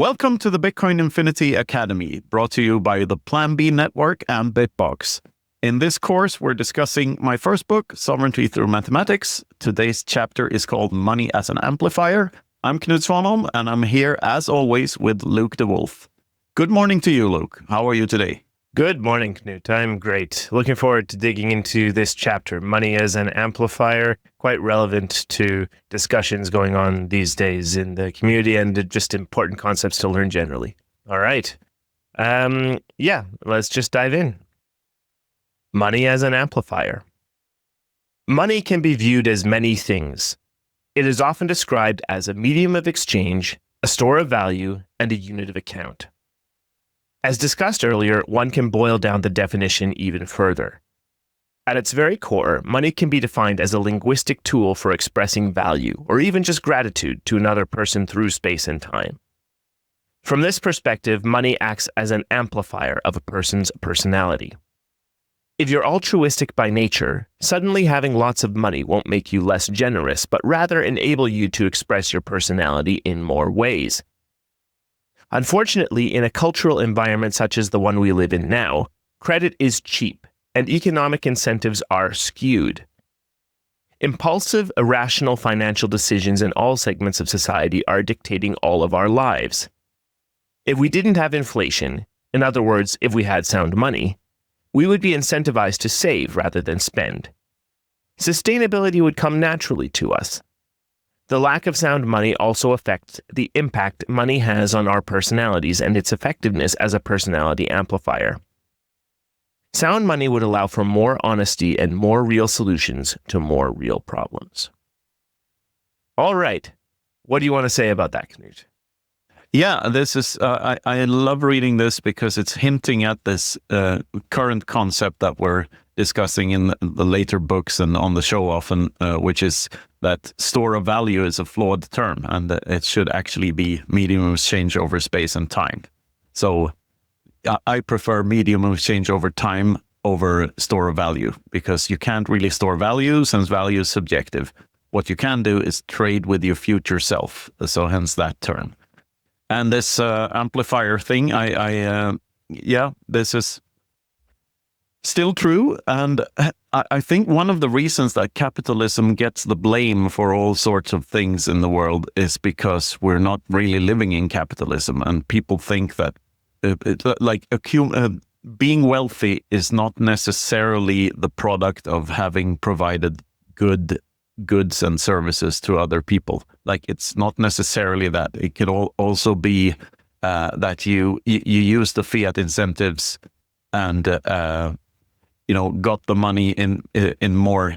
Welcome to the Bitcoin Infinity Academy, brought to you by the Plan B Network and Bitbox. In this course, we're discussing my first book, Sovereignty Through Mathematics. Today's chapter is called Money as an Amplifier. I'm Knut Svanholm, and I'm here, as always, with Luke de Wolf. Good morning to you, Luke. How are you today? Good morning, Knut. I'm great. Looking forward to digging into this chapter, Money as an Amplifier, quite relevant to discussions going on these days in the community and just important concepts to learn generally. All right. Let's just dive in. Money as an amplifier. Money can be viewed as many things. It is often described as a medium of exchange, a store of value, and a unit of account. As discussed earlier, one can boil down the definition even further. At its very core, money can be defined as a linguistic tool for expressing value, or even just gratitude to another person through space and time. From this perspective, money acts as an amplifier of a person's personality. If you're altruistic by nature, suddenly having lots of money won't make you less generous, but rather enable you to express your personality in more ways. Unfortunately, in a cultural environment such as the one we live in now, credit is cheap and economic incentives are skewed. Impulsive, irrational financial decisions in all segments of society are dictating all of our lives. If we didn't have inflation, in other words, if we had sound money, we would be incentivized to save rather than spend. Sustainability would come naturally to us. The lack of sound money also affects the impact money has on our personalities and its effectiveness as a personality amplifier. Sound money would allow for more honesty and more real solutions to more real problems. All right. What do you want to say about that, Knut? Yeah, this is. I love reading this because it's hinting at this current concept that we're discussing in the later books and on the show often, which is that store of value is a flawed term, and it should actually be medium of exchange over space and time. So I prefer medium of exchange over time over store of value, because you can't really store value since value is subjective. What you can do is trade with your future self, so hence that term. And this amplifier thing, this is still true. And I think one of the reasons that capitalism gets the blame for all sorts of things in the world is because we're not really living in capitalism. And people think that being wealthy is not necessarily the product of having provided goods and services to other people. Like, it's not necessarily that. It could also be that you use the fiat incentives and got the money in more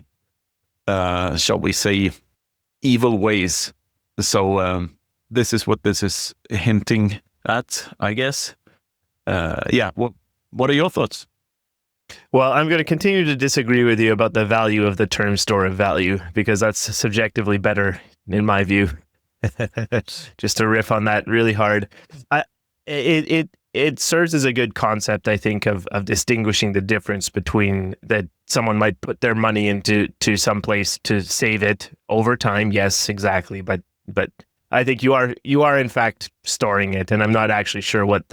shall we say evil ways. So this is what this is hinting at, I guess. What are your thoughts? Well, I'm going to continue to disagree with you about the value of the term store of value, because that's subjectively better in my view. Just to riff on that really hard. It serves as a good concept, I think, of distinguishing the difference between that someone might put their money into some place to save it over time. Yes, exactly. But I think you are in fact storing it, and I'm not actually sure what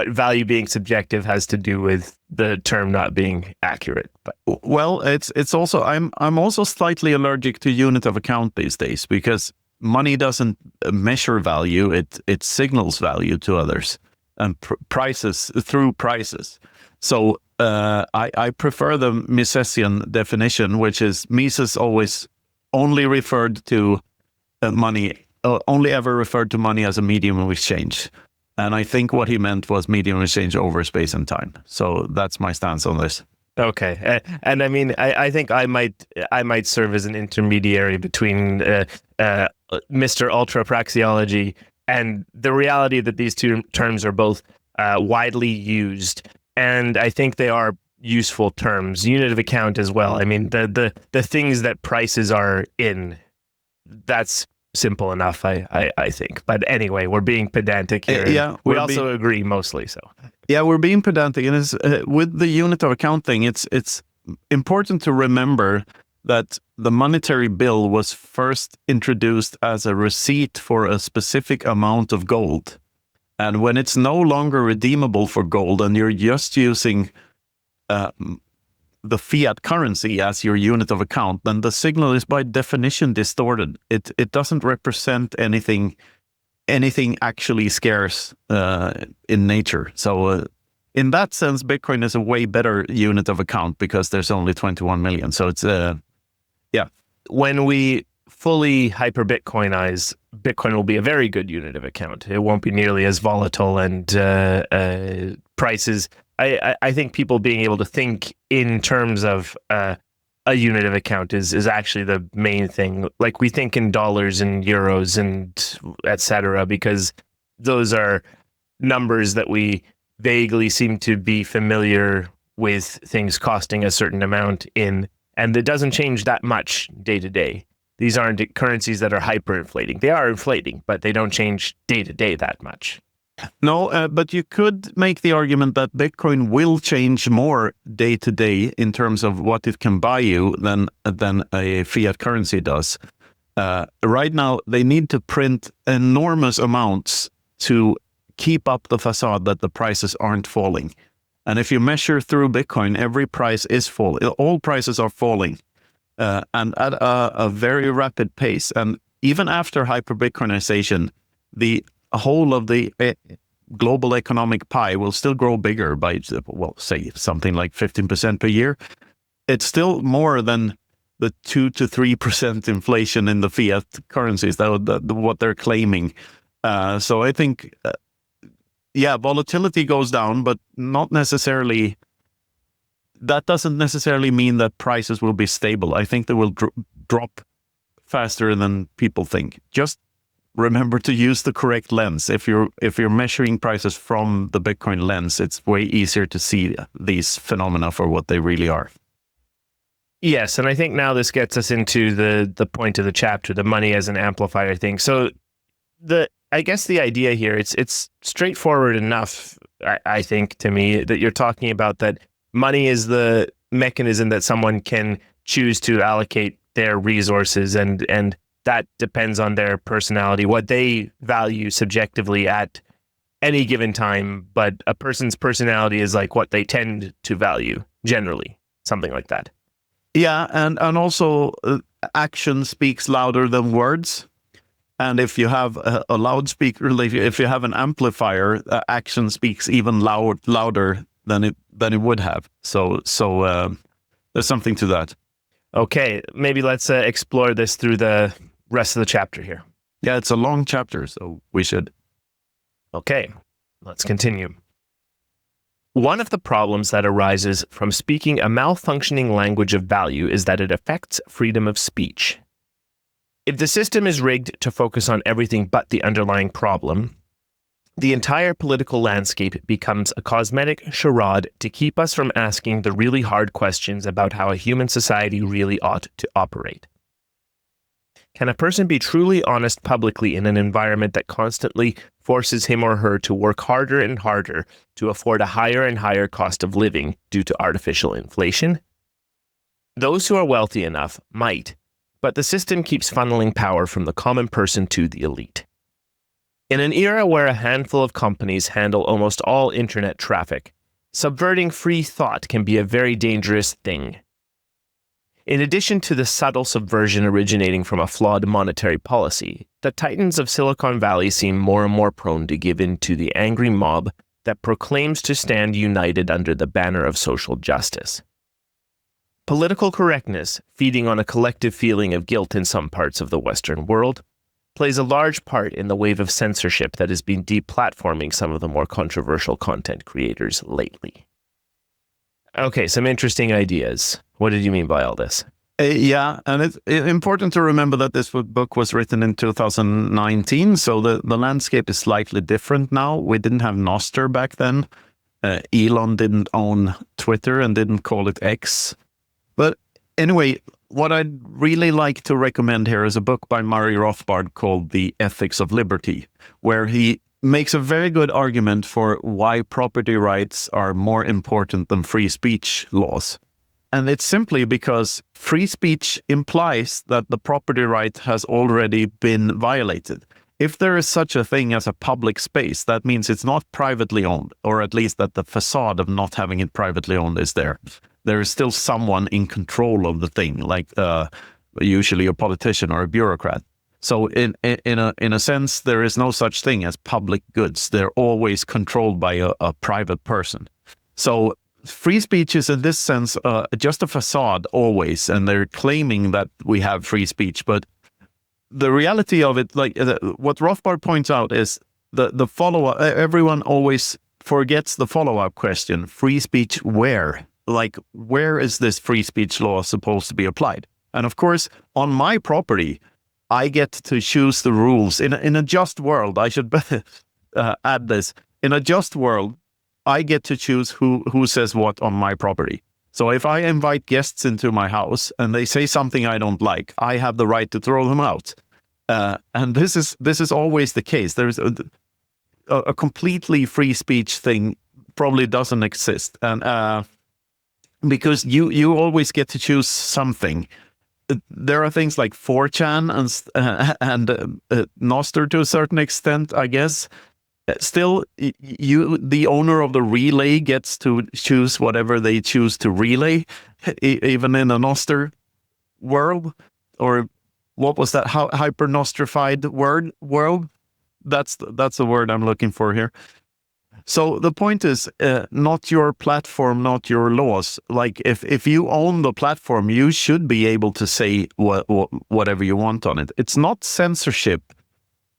value being subjective has to do with the term not being accurate. But well, it's also I'm also slightly allergic to unit of account these days, because money doesn't measure value; it signals value to others and prices through prices. So I prefer the Misesian definition, which is Mises always only referred to money, only ever referred to money as a medium of exchange. And I think what he meant was medium exchange over space and time. So that's my stance on this. Okay, and I mean, I think I might serve as an intermediary between Mr. Ultra Praxeology and the reality that these two terms are both widely used, and I think they are useful terms. Unit of account as well. I mean, the things that prices are in, that's simple enough, I think. But anyway, we're being pedantic here. We also agree mostly. So yeah, we're being pedantic, and with the unit of account thing, it's important to remember that the monetary bill was first introduced as a receipt for a specific amount of gold. And when it's no longer redeemable for gold and you're just using the fiat currency as your unit of account, then the signal is by definition distorted. It doesn't represent anything actually scarce in nature. So in that sense, Bitcoin is a way better unit of account because there's only 21 million. So it's when we fully hyper Bitcoinize, Bitcoin will be a very good unit of account. It won't be nearly as volatile, and prices. I think people being able to think in terms of a unit of account is actually the main thing. Like, we think in dollars and euros and etc., because those are numbers that we vaguely seem to be familiar with, things costing a certain amount in, and it doesn't change that much day to day. These aren't currencies that are hyperinflating. They are inflating, but they don't change day to day that much. No, but you could make the argument that Bitcoin will change more day to day in terms of what it can buy you than a fiat currency does. Right now, they need to print enormous amounts to keep up the facade that the prices aren't falling. And if you measure through Bitcoin, every price is falling. All prices are falling, and at a very rapid pace. And even after hyper-Bitcoinization, the whole of the global economic pie will still grow bigger by, well, say something like 15% per year. It's still more than the 2 to 3% inflation in the fiat currencies, what they're claiming. So I think, volatility goes down, but not necessarily. That doesn't necessarily mean that prices will be stable. I think they will drop faster than people think. Just remember to use the correct lens. If you're measuring prices from the Bitcoin lens, it's way easier to see these phenomena for what they really are. Yes, and I think now this gets us into the point of the chapter, the money as an amplifier thing. So I guess the idea here, it's straightforward enough, I think, to me, that you're talking about that money is the mechanism that someone can choose to allocate their resources, and that depends on their personality, what they value subjectively at any given time. But a person's personality is like what they tend to value generally, something like that. Yeah, and also action speaks louder than words. And if you have a loudspeaker, if you have an amplifier, action speaks even louder than it would have. So there's something to that. Okay, maybe let's explore this through the rest of the chapter here. Yeah, it's a long chapter, so we should. Okay, let's continue. One of the problems that arises from speaking a malfunctioning language of value is that it affects freedom of speech. If the system is rigged to focus on everything but the underlying problem, the entire political landscape becomes a cosmetic charade to keep us from asking the really hard questions about how a human society really ought to operate. Can a person be truly honest publicly in an environment that constantly forces him or her to work harder and harder to afford a higher and higher cost of living due to artificial inflation? Those who are wealthy enough might, but the system keeps funneling power from the common person to the elite. In an era where a handful of companies handle almost all internet traffic, subverting free thought can be a very dangerous thing. In addition to the subtle subversion originating from a flawed monetary policy, the titans of Silicon Valley seem more and more prone to give in to the angry mob that proclaims to stand united under the banner of social justice. Political correctness, feeding on a collective feeling of guilt in some parts of the Western world, plays a large part in the wave of censorship that has been deplatforming some of the more controversial content creators lately. Okay, some interesting ideas. What did you mean by all this? Yeah, and it's important to remember that this book was written in 2019, so the landscape is slightly different now. We didn't have Nostr back then. Elon didn't own Twitter and didn't call it X. But anyway, what I'd really like to recommend here is a book by Murray Rothbard called The Ethics of Liberty, where he makes a very good argument for why property rights are more important than free speech laws. And it's simply because free speech implies that the property right has already been violated. If there is such a thing as a public space, that means it's not privately owned, or at least that the facade of not having it privately owned is there. There is still someone in control of the thing, like usually a politician or a bureaucrat. So in a sense, there is no such thing as public goods. They're always controlled by a private person. So free speech is in this sense just a facade always, and they're claiming that we have free speech, but the reality of it, like what Rothbard points out, is the follow-up. Everyone always forgets the follow-up question: free speech where? Like, where is this free speech law supposed to be applied? And of course, on my property, I get to choose the rules. In a just world, I should add this. In a just world, I get to choose who says what on my property. So if I invite guests into my house and they say something I don't like, I have the right to throw them out. And this is always the case. There's a completely free speech thing probably doesn't exist, and because you always get to choose something. There are things like 4chan and Nostr to a certain extent, I guess. Still, the owner of the relay gets to choose whatever they choose to relay, even in a Nostr world, or what was that? Hyper-Nostrified world? That's the word I'm looking for here. So the point is, not your platform, not your laws. Like if you own the platform, you should be able to say whatever you want on it. It's not censorship,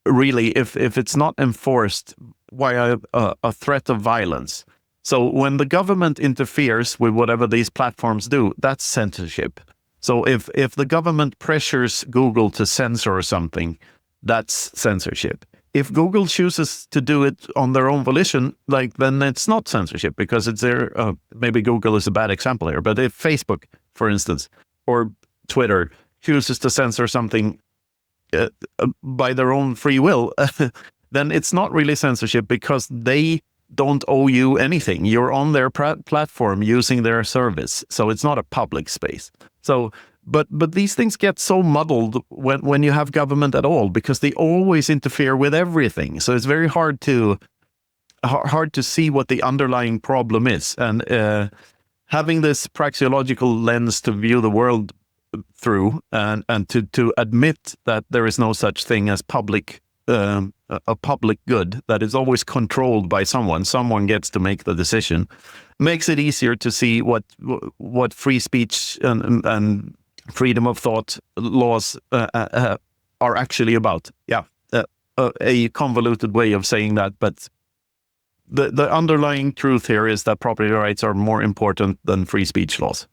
really, if it's not enforced via a threat of violence. So when the government interferes with whatever these platforms do, that's censorship. So if the government pressures Google to censor something, that's censorship. If Google chooses to do it on their own volition, then it's not censorship, because it's their, maybe Google is a bad example here, but if Facebook, for instance, or Twitter chooses to censor something by their own free will, then it's not really censorship, because they don't owe you anything. You're on their platform using their service, so it's not a public space. So, but these things get so muddled when you have government at all, because they always interfere with everything. So it's very hard to see what the underlying problem is, and having this praxeological lens to view the world through, and to admit that there is no such thing as public. A public good that is always controlled by someone. Someone gets to make the decision. Makes it easier to see what free speech and freedom of thought laws are actually about. Yeah, a convoluted way of saying that, but the underlying truth here is that property rights are more important than free speech laws.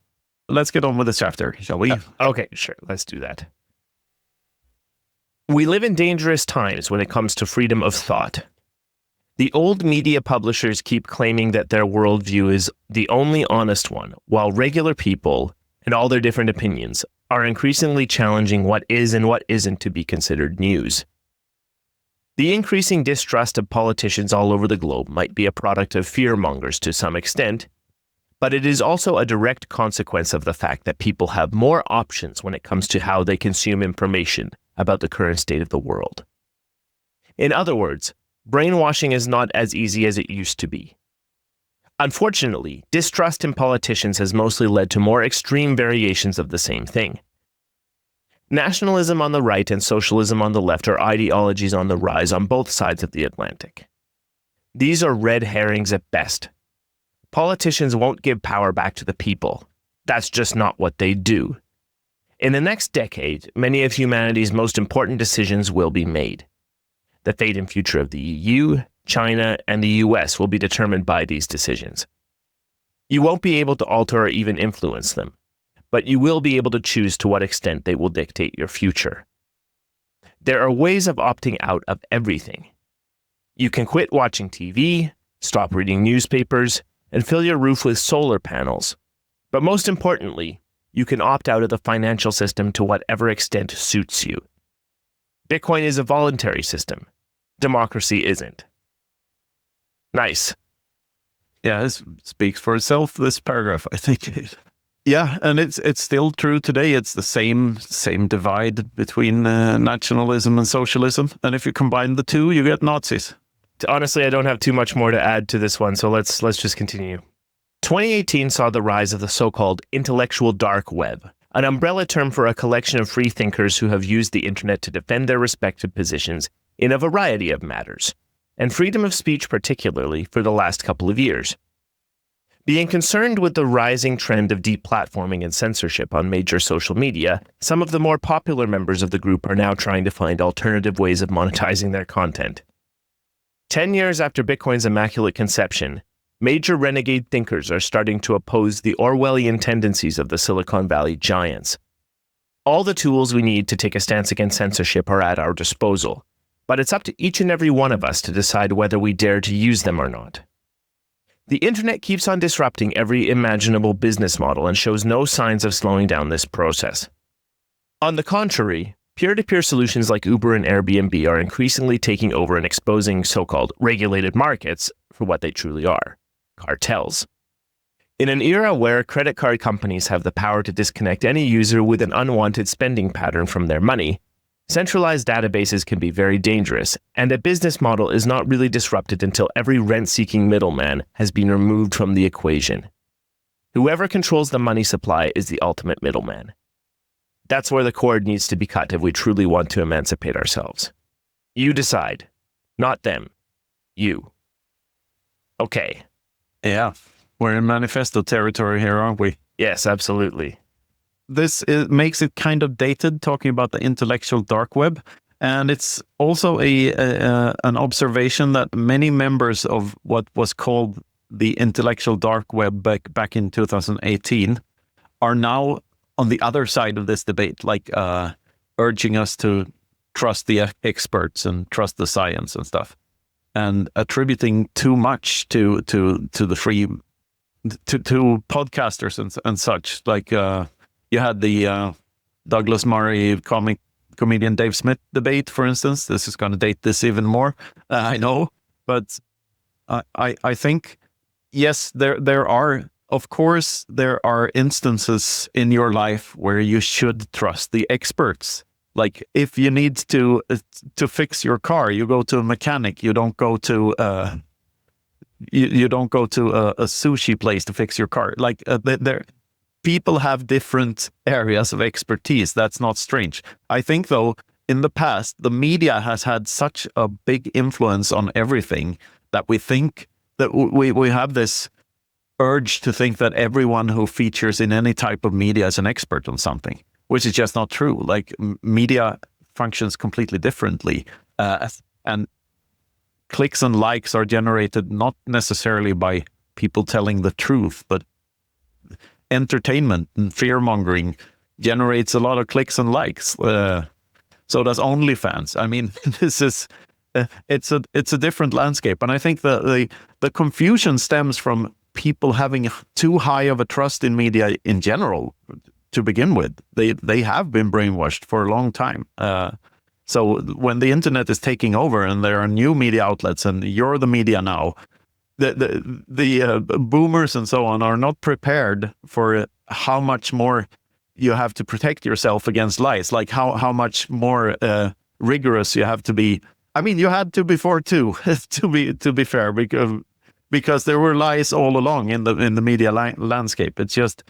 Let's get on with this chapter, shall we? Okay, sure. Let's do that. We live in dangerous times when it comes to freedom of thought. The old media publishers keep claiming that their worldview is the only honest one, while regular people, and all their different opinions, are increasingly challenging what is and what isn't to be considered news. The increasing distrust of politicians all over the globe might be a product of fearmongers to some extent, but it is also a direct consequence of the fact that people have more options when it comes to how they consume information about the current state of the world. In other words, brainwashing is not as easy as it used to be. Unfortunately, distrust in politicians has mostly led to more extreme variations of the same thing. Nationalism on the right and socialism on the left are ideologies on the rise on both sides of the Atlantic. These are red herrings at best. Politicians won't give power back to the people. That's just not what they do. In the next decade, many of humanity's most important decisions will be made. The fate and future of the EU, China, and the US will be determined by these decisions. You won't be able to alter or even influence them, but you will be able to choose to what extent they will dictate your future. There are ways of opting out of everything. You can quit watching TV, stop reading newspapers, and fill your roof with solar panels. But most importantly, you can opt out of the financial system to whatever extent suits you. Bitcoin is a voluntary system. Democracy isn't. Nice. Yeah, this speaks for itself, this paragraph, I think. Yeah, and it's still true today. It's the same divide between nationalism and socialism, and if you combine the two, you get Nazis. Honestly, I don't have too much more to add to this one, so let's just continue. 2018 saw the rise of the so-called intellectual dark web, an umbrella term for a collection of free thinkers who have used the internet to defend their respective positions in a variety of matters, and freedom of speech particularly for the last couple of years. Being concerned with the rising trend of deplatforming and censorship on major social media, some of the more popular members of the group are now trying to find alternative ways of monetizing their content. 10 years after Bitcoin's immaculate conception, major renegade thinkers are starting to oppose the Orwellian tendencies of the Silicon Valley giants. All the tools we need to take a stance against censorship are at our disposal, but it's up to each and every one of us to decide whether we dare to use them or not. The internet keeps on disrupting every imaginable business model and shows no signs of slowing down this process. On the contrary, peer-to-peer solutions like Uber and Airbnb are increasingly taking over and exposing so-called regulated markets for what they truly are: cartels. In an era where credit card companies have the power to disconnect any user with an unwanted spending pattern from their money, centralized databases can be very dangerous, and a business model is not really disrupted until every rent-seeking middleman has been removed from the equation. Whoever controls the money supply is the ultimate middleman. That's where the cord needs to be cut if we truly want to emancipate ourselves. You decide. Not them. You. Okay. Yeah, we're in manifesto territory here, aren't we? Yes, absolutely. This makes it kind of dated, talking about the intellectual dark web. And it's also an observation that many members of what was called the intellectual dark web back in 2018 are now on the other side of this debate, like urging us to trust the experts and trust the science and stuff, and attributing too much to the free to podcasters and such. Like you had the Douglas Murray comedian Dave Smith debate, for instance. This is going to date this even more, I know, but I think yes, there are. Of course, there are instances in your life where you should trust the experts. Like if you need to fix your car, you go to a mechanic. You don't go to you don't go to a sushi place to fix your car. Like people have different areas of expertise. That's not strange. I think though, in the past, the media has had such a big influence on everything that we think that we have this urge to think that everyone who features in any type of media is an expert on something, which is just not true. Like media functions completely differently, and clicks and likes are generated not necessarily by people telling the truth, but entertainment and fear-mongering generates a lot of clicks and likes. So does OnlyFans. I mean, this is it's a different landscape, and I think the confusion stems from people having too high of a trust in media in general to begin with. They have been brainwashed for a long time. So when the internet is taking over and there are new media outlets and you're the media now, the boomers and so on are not prepared for how much more you have to protect yourself against lies, like how much more rigorous you have to be. I mean, you had to before too, to be fair, because there were lies all along in the media landscape. It's just,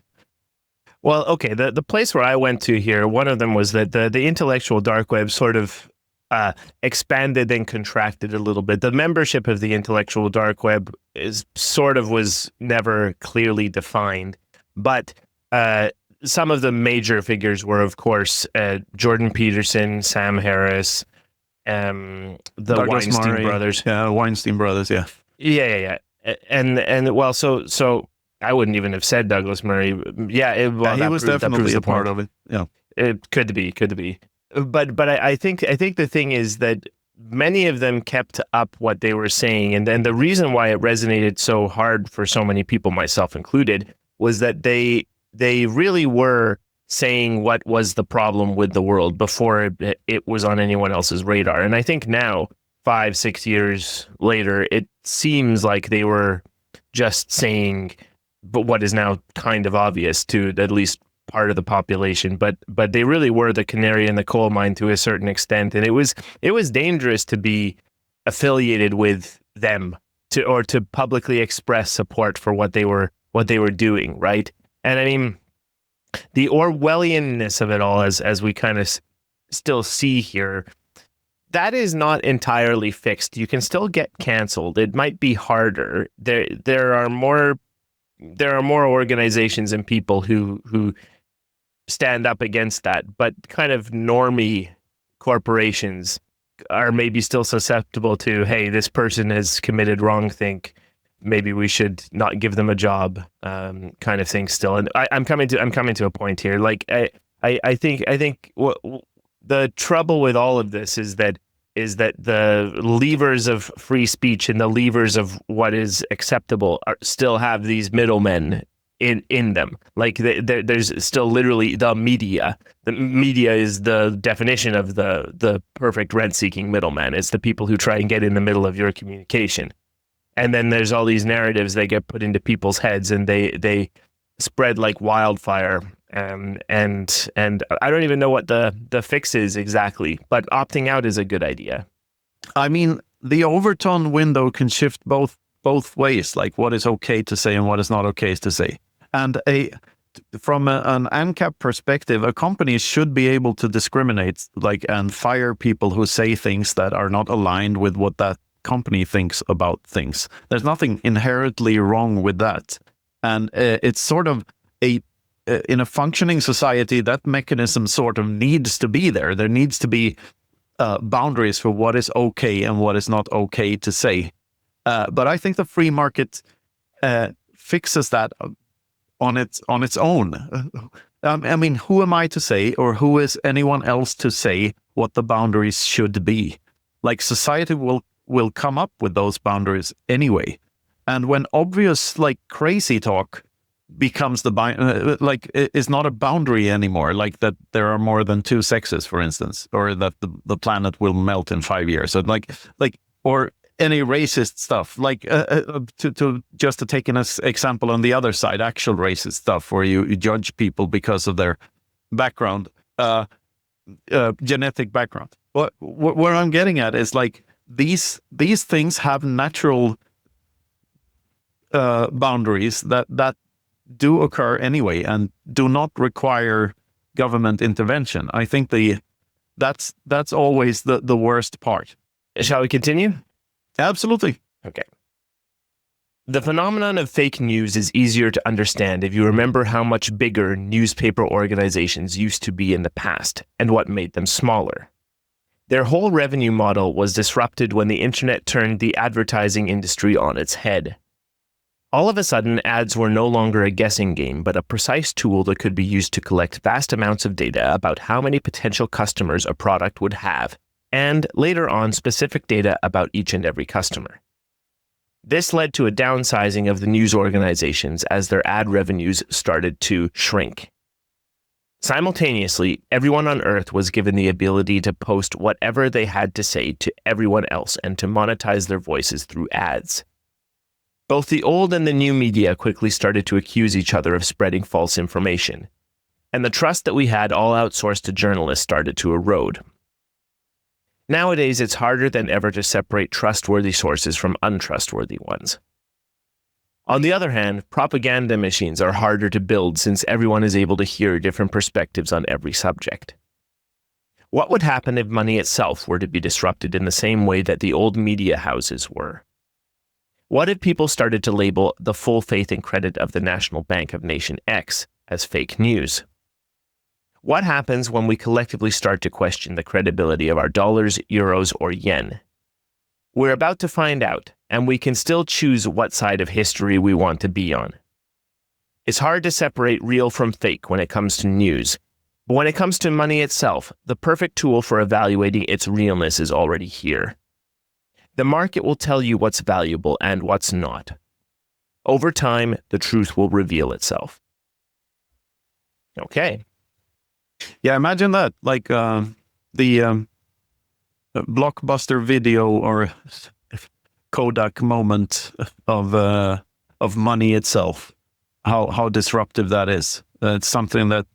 well, okay. The place where I went to here, one of them was that the intellectual dark web sort of expanded and contracted a little bit. The membership of the intellectual dark web was never clearly defined, but some of the major figures were, of course, Jordan Peterson, Sam Harris, the Douglas Weinstein Murray, brothers. Yeah, Weinstein brothers, yeah. Yeah. And well, so I wouldn't even have said Douglas Murray. Yeah, he was definitely a part of it. Yeah, it could be. But I think the thing is that many of them kept up what they were saying, and then the reason why it resonated so hard for so many people, myself included, was that they really were saying what was the problem with the world before it was on anyone else's radar. And I think now, 5-6 years later, it seems like they were just saying but what is now kind of obvious to at least part of the population. But they really were the canary in the coal mine to a certain extent, and it was dangerous to be affiliated with them to publicly express support for what they were doing, right? And I mean, the Orwellianness of it all, as we kind of still see here, that is not entirely fixed. You can still get canceled. It might be harder. There are more organizations and people who stand up against that, but kind of normie corporations are maybe still susceptible to, hey, this person has committed wrongthink, maybe we should not give them a job, kind of thing still. And I'm coming to a point here. Like I think the trouble with all of this is that the levers of free speech and the levers of what is acceptable still have these middlemen in them. Like there's still literally the media. The media is the definition of the perfect rent-seeking middleman. It's the people who try and get in the middle of your communication. And then there's all these narratives that get put into people's heads, and they spread like wildfire. And I don't even know what the fix is exactly, but opting out is a good idea. I mean, the overtone window can shift both ways, like what is okay to say and what is not okay to say. And from an ANCAP perspective, a company should be able to discriminate, like, and fire people who say things that are not aligned with what that company thinks about things. There's nothing inherently wrong with that. And it's sort of in a functioning society, that mechanism sort of needs to be there. There needs to be boundaries for what is okay and what is not okay to say. But I think the free market fixes that on its own. I mean, who am I to say, or who is anyone else to say what the boundaries should be? Like, society will come up with those boundaries anyway. And when obvious, like, crazy talk becomes is not a boundary anymore, like that there are more than two sexes, for instance, or that the planet will melt in 5 years, so like or any racist stuff, like to take an example on the other side, actual racist stuff where you judge people because of their background, genetic background. Where I'm getting at is, like, these things have natural boundaries that do occur anyway and do not require government intervention. I think that's always the worst part. Shall we continue? Absolutely. Okay. The phenomenon of fake news is easier to understand if you remember how much bigger newspaper organizations used to be in the past and what made them smaller. Their whole revenue model was disrupted when the internet turned the advertising industry on its head. All of a sudden, ads were no longer a guessing game, but a precise tool that could be used to collect vast amounts of data about how many potential customers a product would have, and later on, specific data about each and every customer. This led to a downsizing of the news organizations as their ad revenues started to shrink. Simultaneously, everyone on Earth was given the ability to post whatever they had to say to everyone else and to monetize their voices through ads. Both the old and the new media quickly started to accuse each other of spreading false information, and the trust that we had all outsourced to journalists started to erode. Nowadays, it's harder than ever to separate trustworthy sources from untrustworthy ones. On the other hand, propaganda machines are harder to build since everyone is able to hear different perspectives on every subject. What would happen if money itself were to be disrupted in the same way that the old media houses were? What if people started to label the full faith and credit of the National Bank of Nation X as fake news? What happens when we collectively start to question the credibility of our dollars, euros, or yen? We're about to find out, and we can still choose what side of history we want to be on. It's hard to separate real from fake when it comes to news, but when it comes to money itself, the perfect tool for evaluating its realness is already here. The market will tell you what's valuable and what's not. Over time, the truth will reveal itself. Okay. Yeah, imagine that, like the blockbuster video or Kodak moment of money itself. how disruptive that is. It's something that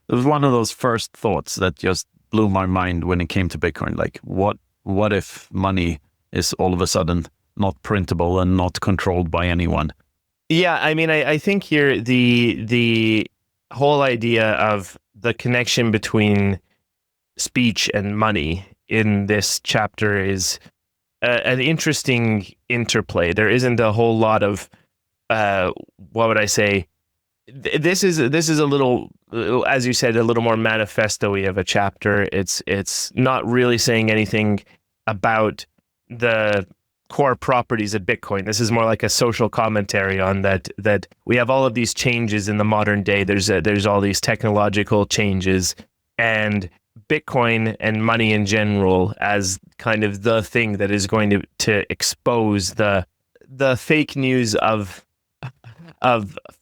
it was one of those first thoughts that just blew my mind when it came to Bitcoin. Like, what if money is all of a sudden not printable and not controlled by anyone? Yeah, I mean, I think here the whole idea of the connection between speech and money in this chapter is an interesting interplay. There isn't a whole lot of what would I say? This is a little, as you said, a little more manifesto-y of a chapter. It's not really saying anything about the core properties of Bitcoin. This is more like a social commentary on that we have all of these changes in the modern day. There's all these technological changes, and Bitcoin and money in general as kind of the thing that is going to expose the fake news of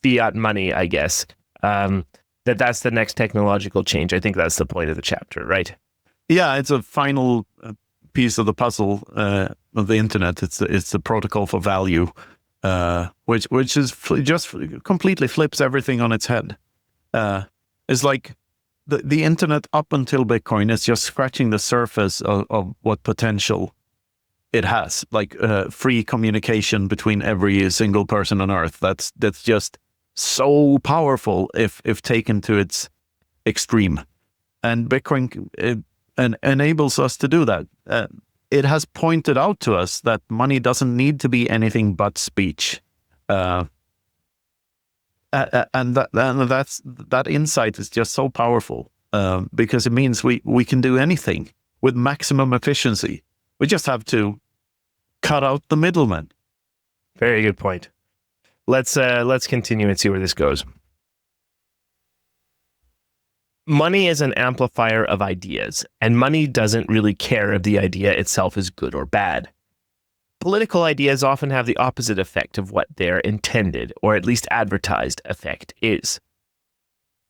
fiat money, I guess. That's the next technological change. I think that's the point of the chapter, right? Yeah, it's a final piece of the puzzle of the internet. It's the protocol for value, which is just completely flips everything on its head. It's like the internet up until Bitcoin is just scratching the surface of what potential it has, like free communication between every single person on Earth. That's just so powerful if taken to its extreme, and Bitcoin enables us to do that. It has pointed out to us that money doesn't need to be anything but speech, and that insight is just so powerful because it means we can do anything with maximum efficiency. We just have to cut out the middleman. Very good point. Let's continue and see where this goes. Money is an amplifier of ideas, and money doesn't really care if the idea itself is good or bad. Political ideas often have the opposite effect of what their intended, or at least advertised, effect is.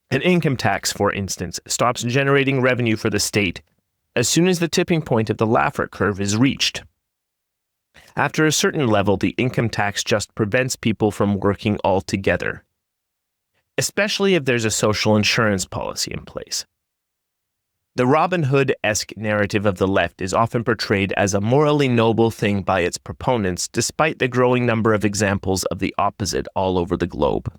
An income tax, for instance, stops generating revenue for the state as soon as the tipping point of the Laffer curve is reached. After a certain level, the income tax just prevents people from working altogether, especially if there's a social insurance policy in place. The Robin Hood-esque narrative of the left is often portrayed as a morally noble thing by its proponents, despite the growing number of examples of the opposite all over the globe.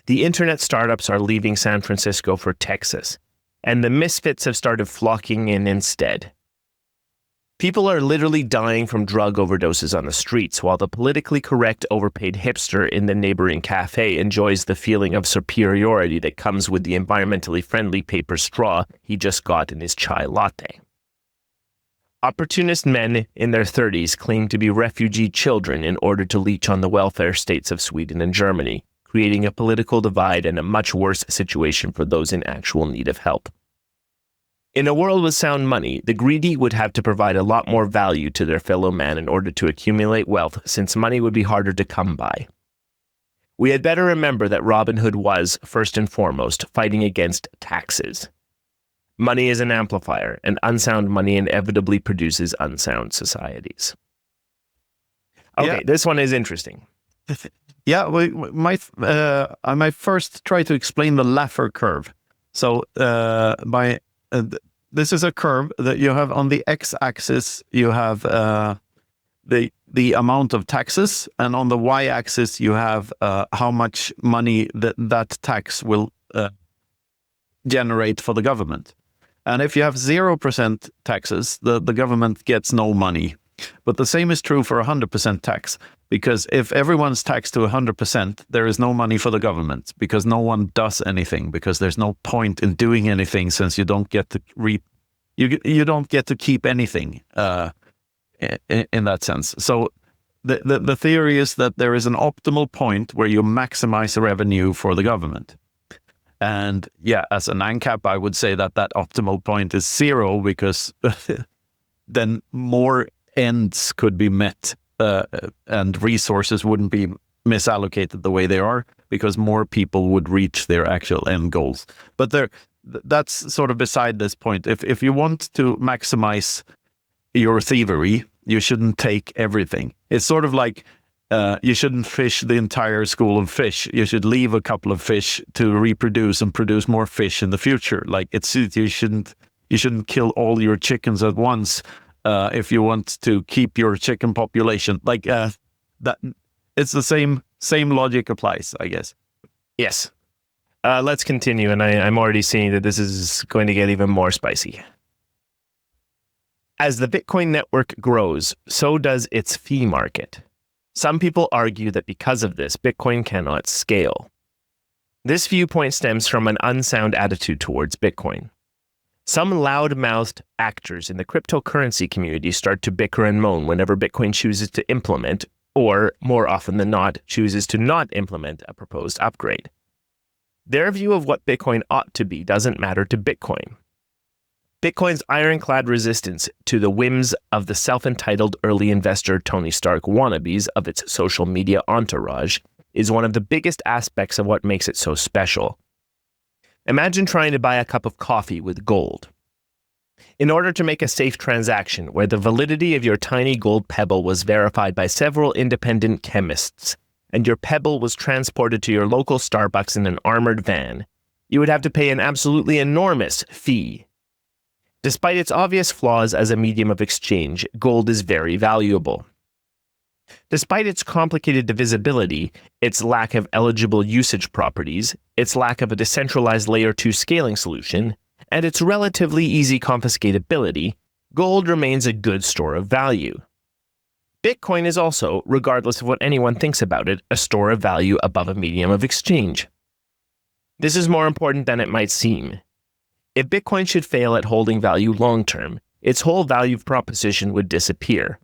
The internet startups are leaving San Francisco for Texas, and the misfits have started flocking in instead. People are literally dying from drug overdoses on the streets, while the politically correct overpaid hipster in the neighboring cafe enjoys the feeling of superiority that comes with the environmentally friendly paper straw he just got in his chai latte. Opportunist men in their 30s claim to be refugee children in order to leech on the welfare states of Sweden and Germany, creating a political divide and a much worse situation for those in actual need of help. In a world with sound money, the greedy would have to provide a lot more value to their fellow man in order to accumulate wealth, since money would be harder to come by. We had better remember that Robin Hood was, first and foremost, fighting against taxes. Money is an amplifier, and unsound money inevitably produces unsound societies. Okay, yeah. This one is interesting. Yeah, I might first try to explain the Laffer curve. So this is a curve that you have on the x-axis. You have the amount of taxes, and on the y-axis you have how much money that tax will generate for the government. And if you have 0% taxes, the government gets no money. But the same is true for 100% tax, because if everyone's taxed to 100%, there is no money for the government, because no one does anything, because there's no point in doing anything, since you don't get to you don't get to keep anything in that sense. So the theory is that there is an optimal point where you maximize the revenue for the government. And yeah, as an ANCAP, I would say that optimal point is 0, because then more ends could be met and resources wouldn't be misallocated the way they are, because more people would reach their actual end goals. But that's sort of beside this point. If you want to maximize your thievery, you shouldn't take everything. It's sort of like you shouldn't fish the entire school of fish. You should leave a couple of fish to reproduce and produce more fish in the future. Like you shouldn't kill all your chickens at once if you want to keep your chicken population. Like that, it's the same logic applies, I guess. Yes. Let's continue, and I'm already seeing that this is going to get even more spicy. As the Bitcoin network grows, so does its fee market. Some people argue that because of this, Bitcoin cannot scale. This viewpoint stems from an unsound attitude towards Bitcoin. Some loud-mouthed actors in the cryptocurrency community start to bicker and moan whenever Bitcoin chooses to implement, or more often than not, chooses to not implement a proposed upgrade. Their view of what Bitcoin ought to be doesn't matter to Bitcoin. Bitcoin's ironclad resistance to the whims of the self-entitled early investor Tony Stark wannabes of its social media entourage is one of the biggest aspects of what makes it so special. Imagine trying to buy a cup of coffee with gold. In order to make a safe transaction where the validity of your tiny gold pebble was verified by several independent chemists, and your pebble was transported to your local Starbucks in an armored van, you would have to pay an absolutely enormous fee. Despite its obvious flaws as a medium of exchange, gold is very valuable. Despite its complicated divisibility, its lack of eligible usage properties, its lack of a decentralized Layer 2 scaling solution, and its relatively easy confiscatability, gold remains a good store of value. Bitcoin is also, regardless of what anyone thinks about it, a store of value above a medium of exchange. This is more important than it might seem. If Bitcoin should fail at holding value long-term, its whole value proposition would disappear.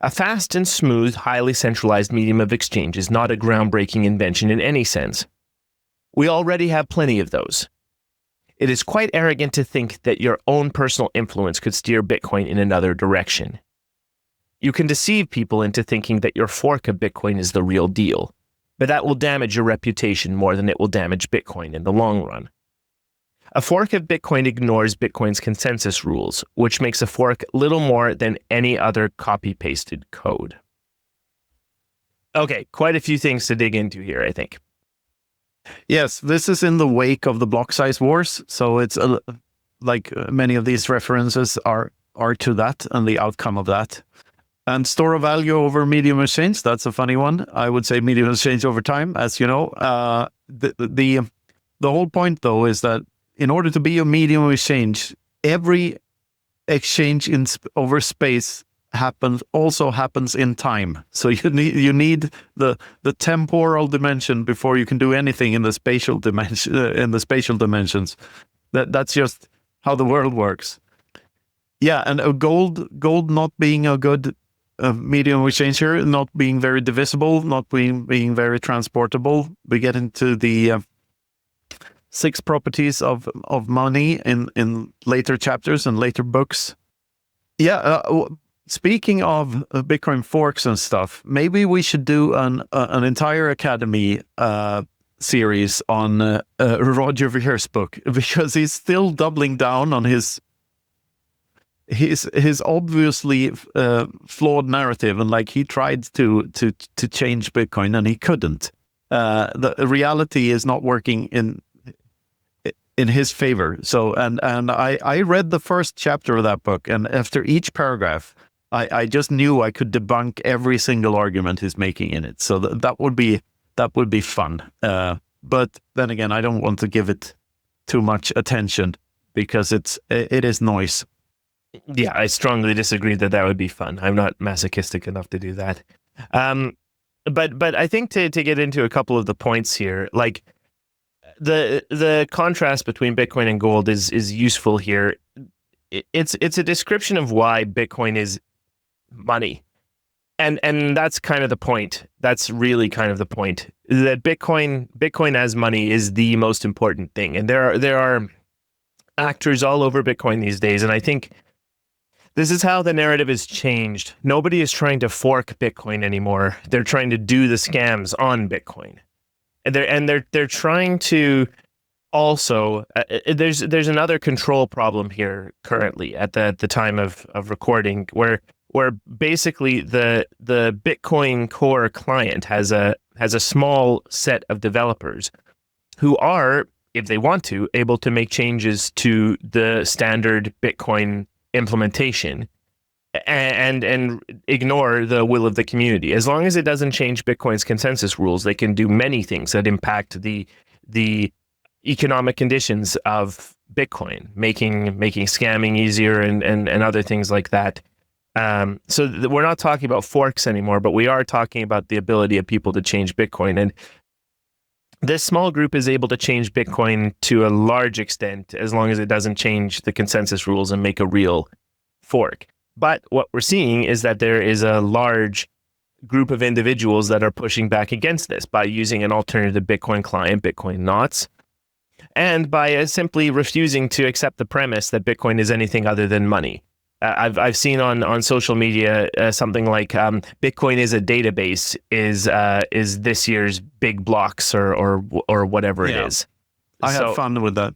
A fast and smooth, highly centralized medium of exchange is not a groundbreaking invention in any sense. We already have plenty of those. It is quite arrogant to think that your own personal influence could steer Bitcoin in another direction. You can deceive people into thinking that your fork of Bitcoin is the real deal, but that will damage your reputation more than it will damage Bitcoin in the long run. A fork of Bitcoin ignores Bitcoin's consensus rules, which makes a fork little more than any other copy-pasted code. Okay, quite a few things to dig into here, I think. Yes, this is in the wake of the block size wars, so it's like many of these references are to that and the outcome of that. And store of value over medium exchange, that's a funny one. I would say medium exchange over time, as you know. The whole point, though, is that in order to be a medium exchange, every exchange over space also happens in time. So you need the temporal dimension before you can do anything in the spatial dimensions. That's just how the world works. Yeah, and gold not being a good medium exchange here, not being very divisible, not being very transportable. We get into the 6 properties of money in later chapters and later books. Yeah, speaking of Bitcoin forks and stuff, maybe we should do an entire Academy series on Roger Vere's book, because he's still doubling down on his obviously flawed narrative, and like he tried to change Bitcoin and he couldn't. The reality is not working in his favor. So, and I read the first chapter of that book, and after each paragraph, I just knew I could debunk every single argument he's making in it. So that would be fun. But then again, I don't want to give it too much attention because it is noise. Yeah, I strongly disagree that would be fun. I'm not masochistic enough to do that. But I think to get into a couple of the points here, like the contrast between Bitcoin and gold is useful here. It's a description of why Bitcoin is money. And that's kind of the point. That's really kind of the point, that Bitcoin as money is the most important thing. And there are actors all over Bitcoin these days, and I think this is how the narrative has changed. Nobody is trying to fork Bitcoin anymore. They're trying to do the scams on Bitcoin. And they're trying to also there's another control problem here currently at the time of recording, where where basically the Bitcoin Core client has a small set of developers who are, if they want to, able to make changes to the standard Bitcoin implementation and ignore the will of the community. As long as it doesn't change Bitcoin's consensus rules, they can do many things that impact the economic conditions of Bitcoin, making scamming easier and other things like that. So we're not talking about forks anymore, but we are talking about the ability of people to change Bitcoin. And this small group is able to change Bitcoin to a large extent, as long as it doesn't change the consensus rules and make a real fork. But what we're seeing is that there is a large group of individuals that are pushing back against this by using an alternative Bitcoin client, Bitcoin Knots, and by simply refusing to accept the premise that Bitcoin is anything other than money. I've seen on social media something like Bitcoin is a database is this year's big blocks or whatever it is. I had fun with that.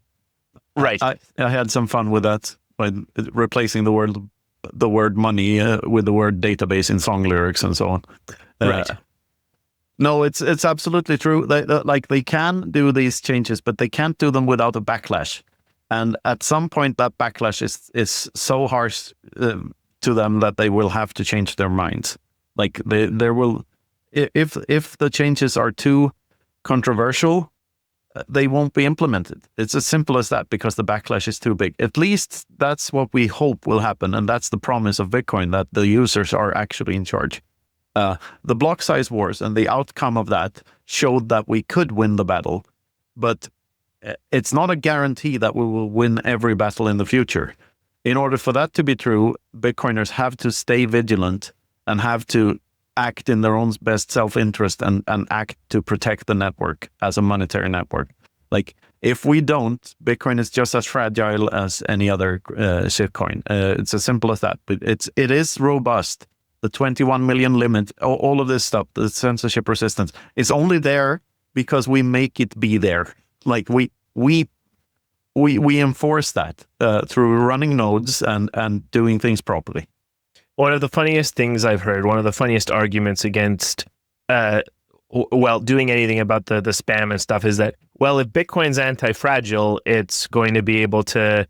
Right. I had some fun with that by replacing the word money with the word database in song lyrics and so on. Right. No, it's absolutely true. They can do these changes, but they can't do them without a backlash. And at some point, that backlash is so harsh to them that they will have to change their minds. Like there will, if the changes are too controversial, they won't be implemented. It's as simple as that, because the backlash is too big. At least that's what we hope will happen, and that's the promise of Bitcoin, that the users are actually in charge. The block size wars and the outcome of that showed that we could win the battle, but it's not a guarantee that we will win every battle in the future. In order for that to be true, Bitcoiners have to stay vigilant and have to act in their own best self-interest and act to protect the network as a monetary network. Like, if we don't, Bitcoin is just as fragile as any other shitcoin. It's as simple as that. But it is robust. The 21 million limit, all of this stuff, the censorship resistance, is only there because we make it be there. Like we enforce that through running nodes and doing things properly. One of the funniest things I've heard, one of the funniest arguments against doing anything about the spam and stuff is that, well, if Bitcoin's anti-fragile, it's going to be able to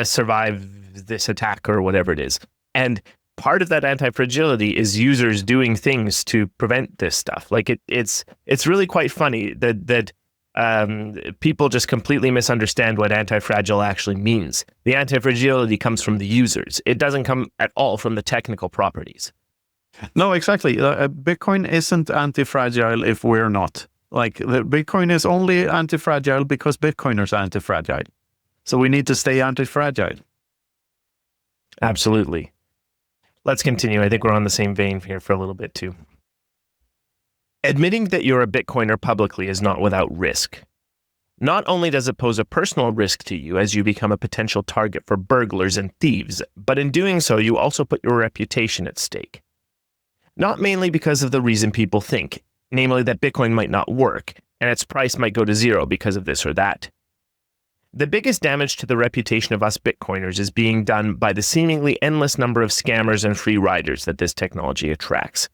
survive this attack or whatever it is. And part of that anti-fragility is users doing things to prevent this stuff. Like it's really quite funny that people just completely misunderstand what anti-fragile actually means. The anti-fragility comes from the users. It doesn't come at all from the technical properties. No, exactly. Bitcoin isn't anti-fragile if we're not. Like, the Bitcoin is only anti-fragile because Bitcoiners are anti-fragile. So we need to stay anti-fragile. Absolutely. Let's continue. I think we're on the same vein here for a little bit too. Admitting that you're a Bitcoiner publicly is not without risk. Not only does it pose a personal risk to you as you become a potential target for burglars and thieves, but in doing so, you also put your reputation at stake. Not mainly because of the reason people think, namely that Bitcoin might not work, and its price might go to zero because of this or that. The biggest damage to the reputation of us Bitcoiners is being done by the seemingly endless number of scammers and free riders that this technology attracts.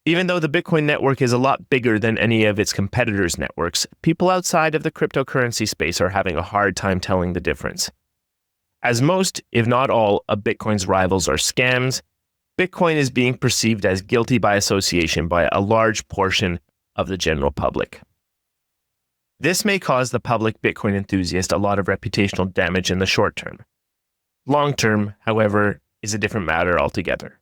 Even though the Bitcoin network is a lot bigger than any of its competitors' networks, people outside of the cryptocurrency space are having a hard time telling the difference. As most, if not all, of Bitcoin's rivals are scams, Bitcoin is being perceived as guilty by association by a large portion of the general public. This may cause the public Bitcoin enthusiast a lot of reputational damage in the short term. Long term, however, is a different matter altogether.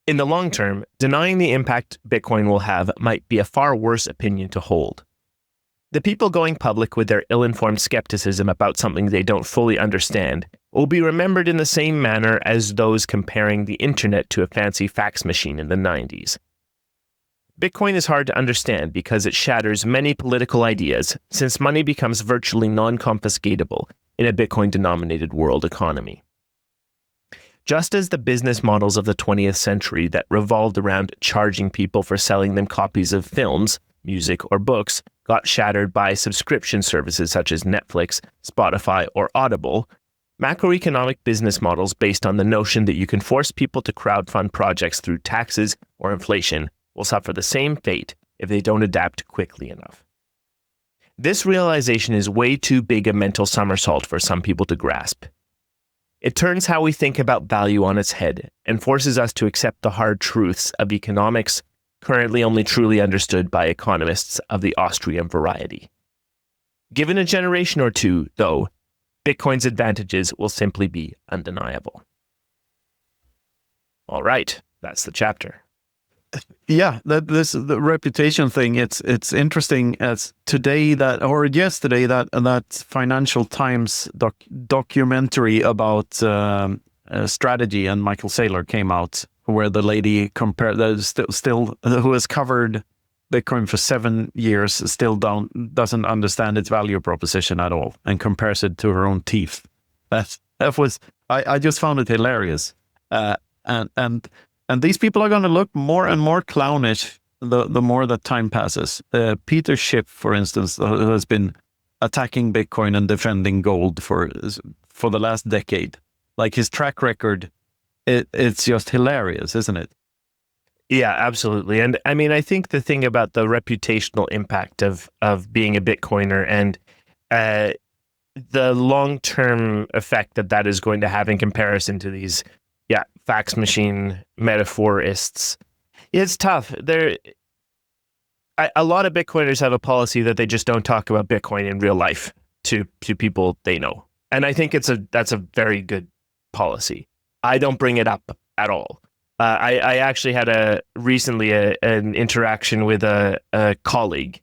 In the long term, denying the impact Bitcoin will have might be a far worse opinion to hold. The people going public with their ill-informed skepticism about something they don't fully understand will be remembered in the same manner as those comparing the internet to a fancy fax machine in the 90s. Bitcoin is hard to understand because it shatters many political ideas, since money becomes virtually non-confiscatable in a Bitcoin-denominated world economy. Just as the business models of the 20th century that revolved around charging people for selling them copies of films, music, or books got shattered by subscription services such as Netflix, Spotify, or Audible, Macroeconomic business models based on the notion that you can force people to crowdfund projects through taxes or inflation will suffer the same fate if they don't adapt quickly enough. This realization is way too big a mental somersault for some people to grasp. It turns how we think about value on its head and forces us to accept the hard truths of economics, currently only truly understood by economists of the Austrian variety. Given a generation or two, though, Bitcoin's advantages will simply be undeniable. All right, that's the chapter. Yeah, the reputation thing. It's interesting as yesterday that Financial Times documentary about strategy and Michael Saylor came out, where the lady compared who has covered Bitcoin for 7 years still doesn't understand its value proposition at all and compares it to her own teeth. I just found it hilarious. And these people are going to look more and more clownish the more that time passes. Peter Schiff, for instance, who has been attacking Bitcoin and defending gold for the last decade. Like, his track record, it's just hilarious, isn't it? Yeah, absolutely. And I mean, I think the thing about the reputational impact of being a Bitcoiner and the long-term effect that is going to have in comparison to these fax machine metaphorists, it's tough. A lot of Bitcoiners have a policy that they just don't talk about Bitcoin in real life to people they know. And I think that's a very good policy. I don't bring it up at all. I actually had recently an interaction with a colleague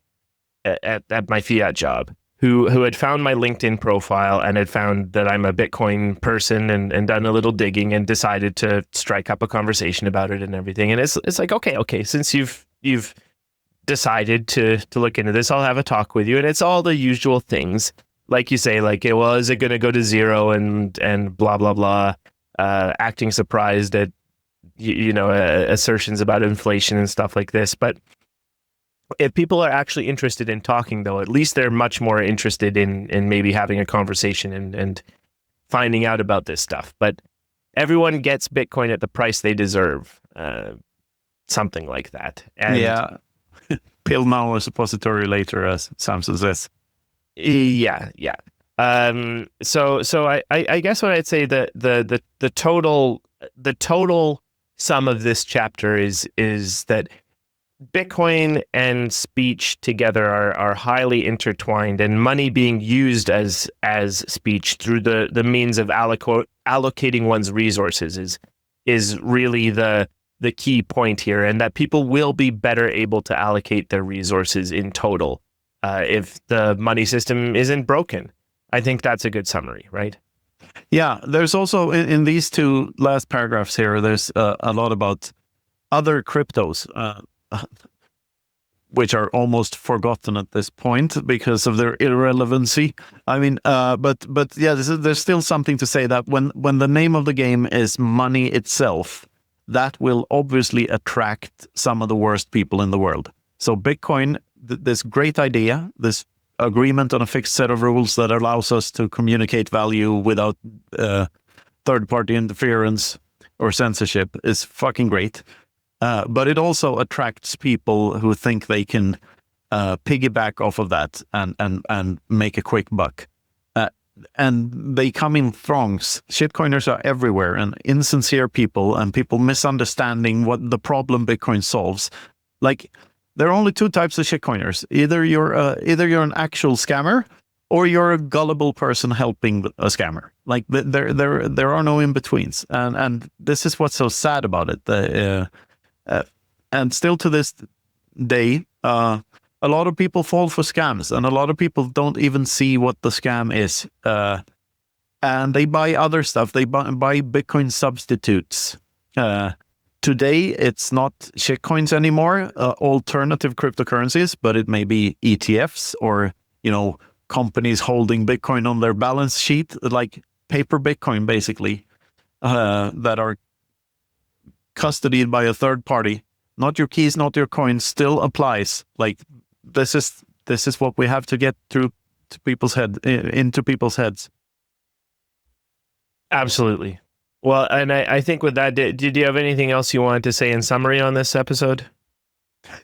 at my fiat job who had found my LinkedIn profile and had found that I'm a Bitcoin person and done a little digging and decided to strike up a conversation about it and everything. And it's like, okay, since you've decided to look into this, I'll have a talk with you. And it's all the usual things, like you say, like, well, is it going to go to zero and blah blah blah, acting surprised at assertions about inflation and stuff like this. But if people are actually interested in talking, though, at least they're much more interested in maybe having a conversation and finding out about this stuff. But everyone gets Bitcoin at the price they deserve, something like that. And yeah, pill now, a suppository later, as Samson says. Yeah. So I guess what I'd say the total sum of this chapter is that Bitcoin and speech together are highly intertwined, and money being used as speech through the means of allocating one's resources is really the key point here, and that people will be better able to allocate their resources in total if the money system isn't broken. I think that's a good summary, right? Yeah, there's also in these two last paragraphs here, there's a lot about other cryptos, which are almost forgotten at this point because of their irrelevancy. I mean, but yeah, there's still something to say that when the name of the game is money itself, that will obviously attract some of the worst people in the world. So Bitcoin, this great idea, this agreement on a fixed set of rules that allows us to communicate value without third-party interference or censorship, is fucking great. But it also attracts people who think they can piggyback off of that and make a quick buck. And they come in throngs. Shitcoiners are everywhere, and insincere people and people misunderstanding what the problem Bitcoin solves. Like, there are only two types of shitcoiners. Either you're an actual scammer, or you're a gullible person helping a scammer. Like, there are no in betweens, and this is what's so sad about it. And still to this day, a lot of people fall for scams, and a lot of people don't even see what the scam is. And they buy other stuff. They buy Bitcoin substitutes. Today, it's not shitcoins anymore, alternative cryptocurrencies, but it may be ETFs or, companies holding Bitcoin on their balance sheet, like paper Bitcoin, basically, that are custodied by a third party. Not your keys, not your coins, still applies. Like, this is what we have to get through to people's into people's heads. Absolutely. Well, and I think with that, did you have anything else you wanted to say in summary on this episode?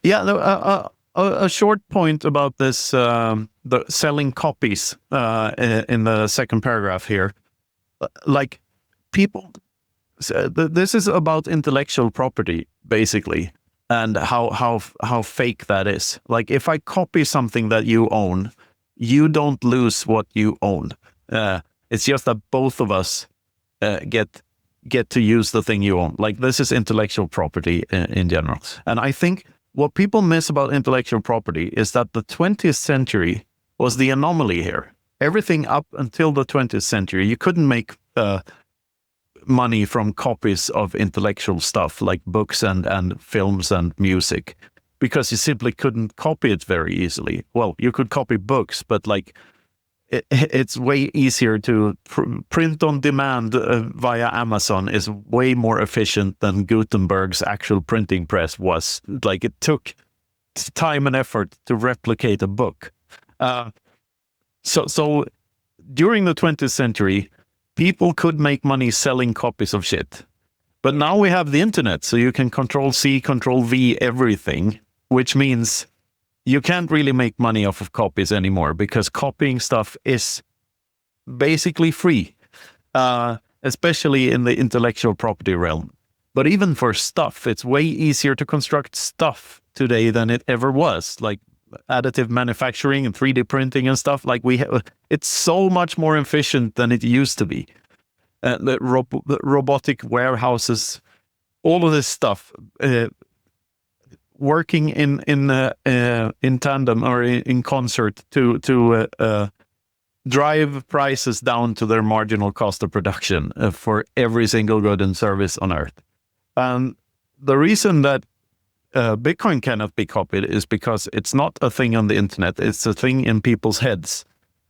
Yeah, a short point about this, the selling copies in the second paragraph here. Like, people, this is about intellectual property, basically, and how fake that is. Like, if I copy something that you own, you don't lose what you own. It's just that both of us get to use the thing you own. Like, this is intellectual property in general. And I think what people miss about intellectual property is that the 20th century was the anomaly here. Everything up until the 20th century, you couldn't make money from copies of intellectual stuff like books and films and music, because you simply couldn't copy it very easily. Well, you could copy books, but like it's way easier to print on demand via Amazon is way more efficient than Gutenberg's actual printing press was. Like, it took time and effort to replicate a book. So during the 20th century, people could make money selling copies of shit. But now we have the internet, so you can Control-C, Control-V everything, which means you can't really make money off of copies anymore, because copying stuff is basically free, especially in the intellectual property realm. But even for stuff, it's way easier to construct stuff today than it ever was. Like additive manufacturing and 3D printing and stuff. Like it's so much more efficient than it used to be. The robotic warehouses, all of this stuff. Working in tandem or in concert to drive prices down to their marginal cost of production for every single good and service on Earth. And the reason that Bitcoin cannot be copied is because it's not a thing on the internet, it's a thing in people's heads.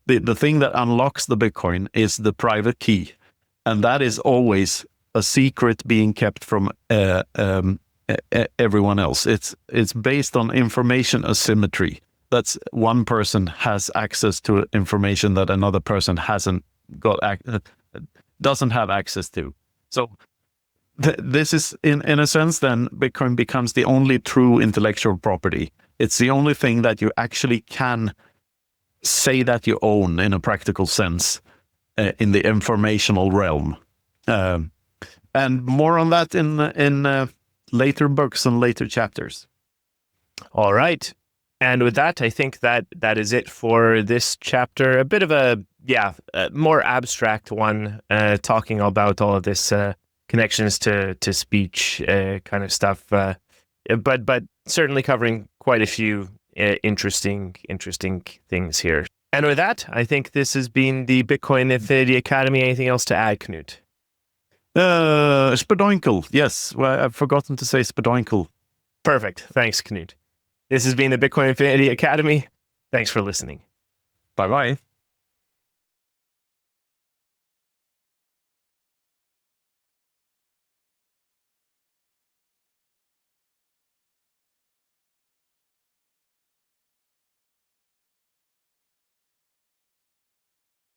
The thing that unlocks the Bitcoin is the private key. And that is always a secret being kept from everyone else. It's based on information asymmetry. That's one person has access to information that another person doesn't have access to. So this is in a sense then Bitcoin becomes the only true intellectual property. It's the only thing that you actually can say that you own in a practical sense in the informational realm. And more on that in later books and later chapters. All right. And with that, I think that is it for this chapter. A bit of a more abstract one, talking about all of this connections to speech kind of stuff, but certainly covering quite a few interesting things here. And with that, I think this has been the Bitcoin Infinity Academy. Anything else to add, Knut? Spadoinkle. Yes, well, I've forgotten to say spadoinkle. Perfect. Thanks, Knut. This has been the Bitcoin Infinity Academy. Thanks for listening. Bye-bye.